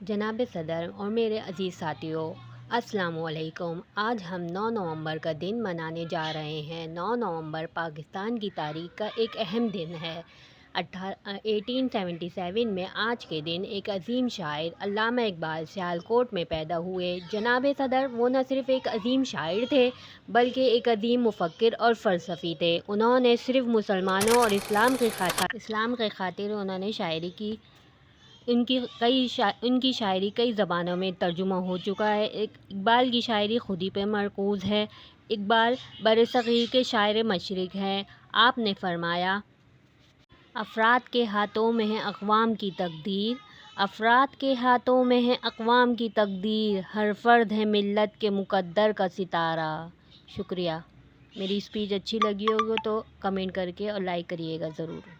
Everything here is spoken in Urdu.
جناب صدر اور میرے عزیز ساتھیوں، السلام علیکم۔ آج ہم 9 نومبر کا دن منانے جا رہے ہیں۔ 9 نومبر پاکستان کی تاریخ کا ایک اہم دن ہے۔ 1877 میں آج کے دن ایک عظیم شاعر علامہ اقبال سیالکوٹ میں پیدا ہوئے۔ جناب صدر، وہ نہ صرف ایک عظیم شاعر تھے بلکہ ایک عظیم مفکر اور فلسفی تھے۔ انہوں نے صرف مسلمانوں اور اسلام کی خاطر انہوں نے شاعری کی۔ ان کی شاعری کئی زبانوں میں ترجمہ ہو چکا ہے۔ اقبال کی شاعری خودی پر مرکوز ہے۔ اقبال برصغیر کے شاعر مشرق ہیں۔ آپ نے فرمایا، افراد کے ہاتھوں میں ہے اقوام کی تقدیر، افراد کے ہاتھوں میں ہے اقوام کی تقدیر، ہر فرد ہے ملت کے مقدر کا ستارہ۔ شکریہ۔ میری اسپیچ اچھی لگی ہوگی تو کمنٹ کر کے اور لائک کریے گا ضرور۔